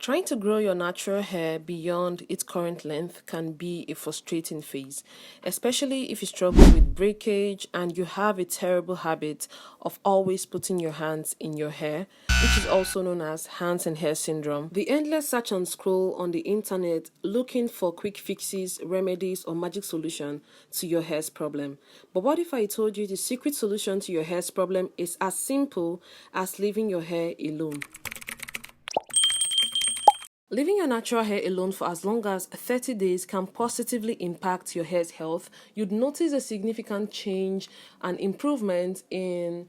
Trying to grow your natural hair beyond its current length can be a frustrating phase, especially if you struggle with breakage and you have a terrible habit of always putting your hands in your hair, which is also known as hands and hair syndrome. The endless search and scroll on the internet looking for quick fixes, remedies, or magic solution to your hair's problem. But what if I told you the secret solution to your hair's problem is as simple as leaving your hair alone? Leaving your natural hair alone for as long as 30 days can positively impact your hair's health. You'd notice a significant change and improvement in,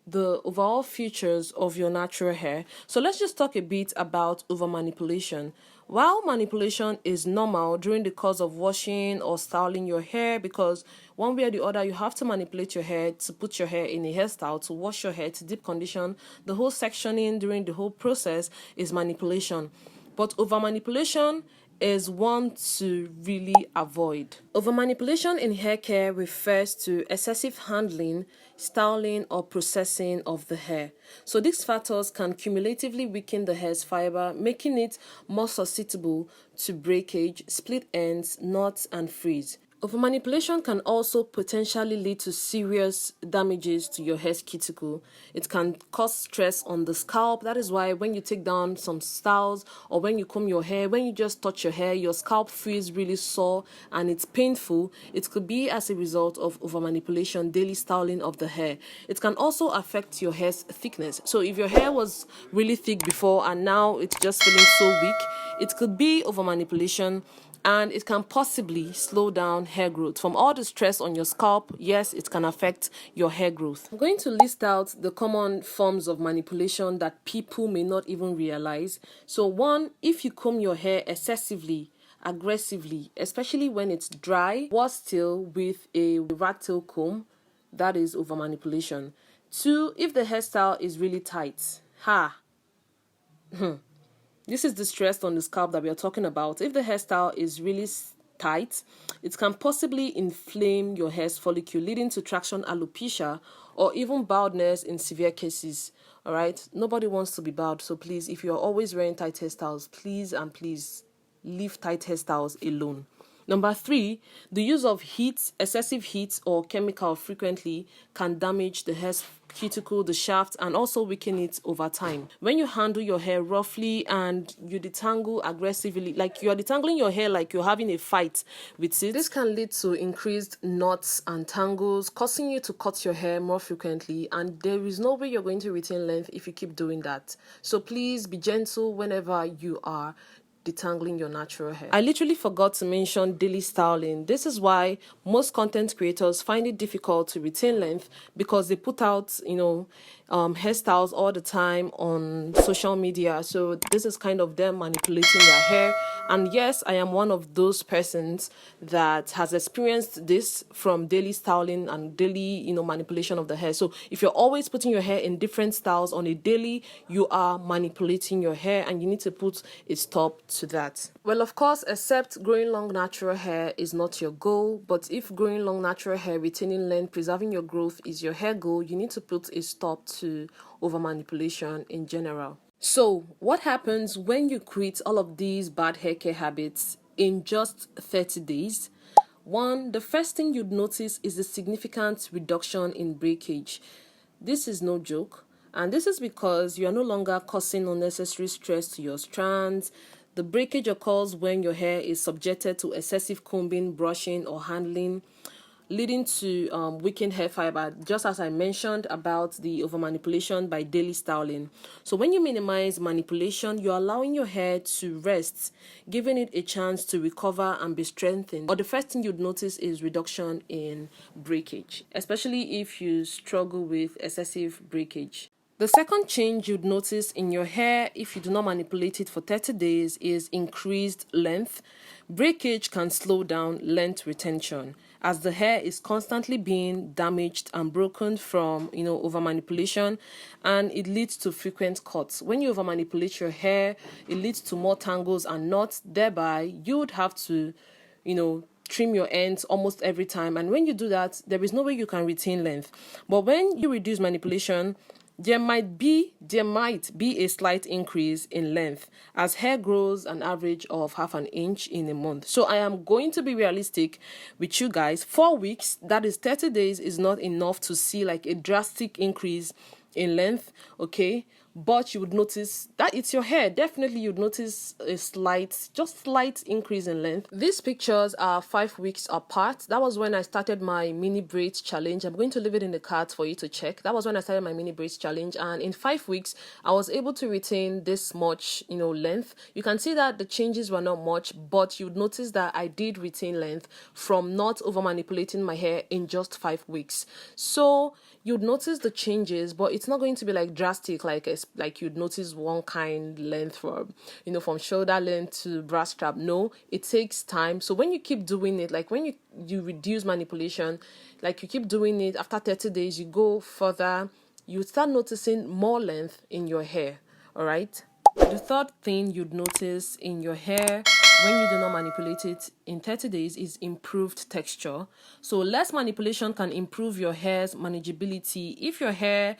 the overall features of your natural hair. So let's just talk a bit about over manipulation. While manipulation is normal during the course of washing or styling your hair, because one way or the other you have to manipulate your hair to put your hair in a hairstyle, to wash your hair, to deep condition, the whole sectioning during the whole process is manipulation. But over manipulation is one to really avoid. Over manipulation in hair care refers to excessive handling, styling, or processing of the hair. So these factors can cumulatively weaken the hair's fiber, making it more susceptible to breakage, split ends, knots, and frizz. Overmanipulation can also potentially lead to serious damages to your hair's cuticle. It can cause stress on the scalp. That is why when you take down some styles or when you comb your hair, when you just touch your hair, your scalp feels really sore and it's painful. It could be as a result of overmanipulation, daily styling of the hair. It can also affect your hair's thickness. So if your hair was really thick before and now it's just feeling so weak, it could be overmanipulation, and it can possibly slow down hair growth. From all the stress on your scalp, yes, it can affect your hair growth. I'm going to list out the common forms of manipulation that people may not even realize. So one, if you comb your hair excessively, aggressively, especially when it's dry, or still with a rat tail comb, that is over manipulation. Two, if the hairstyle is really tight. This is the stress on the scalp that we are talking about. If the hairstyle is really tight, it can possibly inflame your hair's follicle, leading to traction alopecia or even baldness in severe cases. All right, nobody wants to be bald, so please, if you're always wearing tight hairstyles, please and please leave tight hairstyles alone. Number three, the use of heat, excessive heat or chemical frequently can damage the hair's cuticle, the shaft, and also weaken it over time. When you handle your hair roughly and you detangle aggressively, like you're detangling your hair like you're having a fight with it, this can lead to increased knots and tangles, causing you to cut your hair more frequently, and there is no way you're going to retain length if you keep doing that. So please be gentle whenever you are detangling your natural hair. I literally forgot to mention daily styling. This is why most content creators find it difficult to retain length because they put out, hairstyles all the time on social media. So this is kind of them manipulating their hair. And yes, I am one of those persons that has experienced this from daily styling and daily, manipulation of the hair. So if you're always putting your hair in different styles on a daily, you are manipulating your hair and you need to put a stop to that. Well, of course, except growing long natural hair is not your goal, but if growing long natural hair, retaining length, preserving your growth is your hair goal, you need to put a stop to over manipulation in general. So, what happens when you quit all of these bad hair care habits in just 30 days? One, the first thing you'd notice is a significant reduction in breakage. This is no joke, and this is because you are no longer causing unnecessary stress to your strands. The breakage occurs when your hair is subjected to excessive combing, brushing, or handling, leading to weakened hair fiber, just as I mentioned about the over manipulation by daily styling. So when you minimize manipulation, you're allowing your hair to rest, giving it a chance to recover and be strengthened. Or the first thing you'd notice is reduction in breakage, especially if you struggle with excessive breakage. The second change you'd notice in your hair if you do not manipulate it for 30 days is increased length. Breakage can slow down length retention as the hair is constantly being damaged and broken from, over manipulation, and it leads to frequent cuts. When you over manipulate your hair, it leads to more tangles and knots. Thereby, you would have to, trim your ends almost every time. And when you do that, there is no way you can retain length. But when you reduce manipulation, There might be a slight increase in length as hair grows an average of half an inch in a month. So I am going to be realistic with you guys. 4 weeks, that is 30 days, is not enough to see like a drastic increase in length, okay? But you would notice that it's your hair. Definitely you'd notice a slight increase in length. These pictures are 5 weeks apart. That was when I started my mini braids challenge. I'm going to leave it in the cards for you to check. That was when I started my mini braids challenge, and in 5 weeks I was able to retain this much, length. You can see that the changes were not much, but you'd notice that I did retain length from not over manipulating my hair in just 5 weeks. So you'd notice the changes, but it's not going to be like drastic, like you'd notice one kind length from shoulder length to bra strap. No, it takes time. So when you keep doing it, like when you reduce manipulation, like you keep doing it, after 30 days you go further, you start noticing more length in your hair. All right. The third thing you'd notice in your hair when you do not manipulate it in 30 days is improved texture. So less manipulation can improve your hair's manageability. If your hair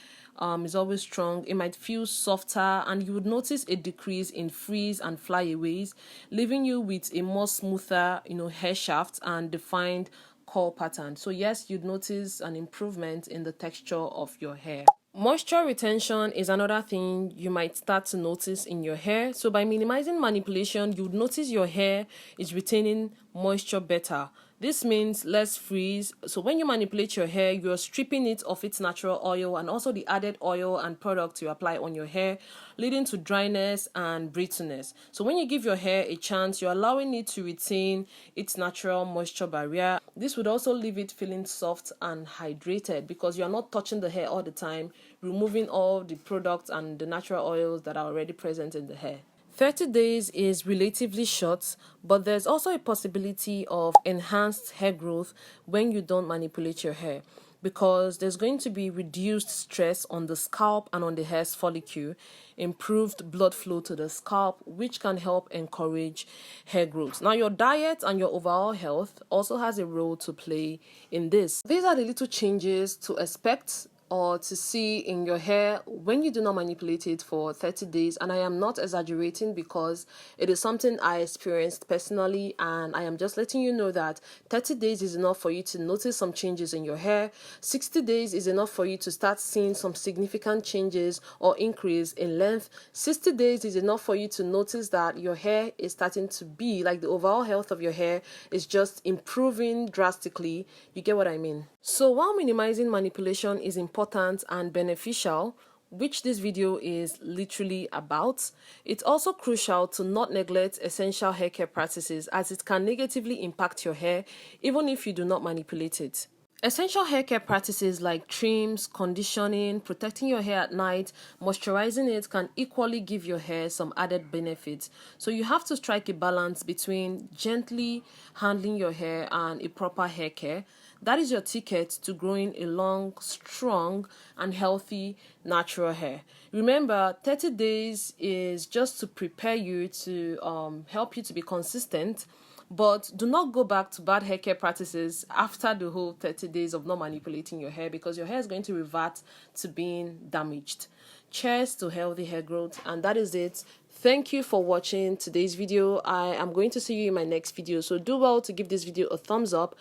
is always strong, it might feel softer, and you would notice a decrease in frizz and flyaways, leaving you with a more smoother, hair shaft and defined curl pattern. So yes, you'd notice an improvement in the texture of your hair. Moisture retention is another thing you might start to notice in your hair. So by minimizing manipulation, you would notice your hair is retaining moisture better. This means less frizz. So when you manipulate your hair, you're stripping it of its natural oil and also the added oil and products you apply on your hair, leading to dryness and brittleness. So when you give your hair a chance, you're allowing it to retain its natural moisture barrier. This would also leave it feeling soft and hydrated because you're not touching the hair all the time, removing all the products and the natural oils that are already present in the hair. 30 days is relatively short, but there's also a possibility of enhanced hair growth when you don't manipulate your hair, because there's going to be reduced stress on the scalp and on the hair's follicle, improved blood flow to the scalp, which can help encourage hair growth. Now, your diet and your overall health also has a role to play in this. These are the little changes to expect or to see in your hair when you do not manipulate it for 30 days. And I am not exaggerating because it is something I experienced personally, and I am just letting you know that 30 days is enough for you to notice some changes in your hair. 60 days is enough for you to start seeing some significant changes or increase in length. 60 days is enough for you to notice that your hair is starting to be like the overall health of your hair is just improving drastically. You get what I mean? So while minimizing manipulation is important and beneficial, which this video is literally about, it's also crucial to not neglect essential hair care practices, as it can negatively impact your hair even if you do not manipulate it. Essential hair care practices like trims, conditioning, protecting your hair at night, moisturizing it can equally give your hair some added benefits. So you have to strike a balance between gently handling your hair and a proper hair care. That is your ticket to growing a long, strong, and healthy natural hair. Remember, 30 days is just to prepare you to help you to be consistent. But do not go back to bad hair care practices after the whole 30 days of not manipulating your hair, because your hair is going to revert to being damaged. Cheers to healthy hair growth, and that is it. Thank you for watching today's video. I am going to see you in my next video, so do well to give this video a thumbs up.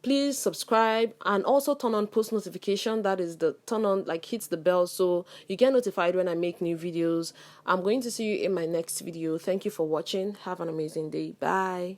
Please subscribe and also turn on post notification. That is the turn on, like hit the bell so you get notified when I make new videos. I'm going to see you in my next video. Thank you for watching. Have an amazing day. Bye.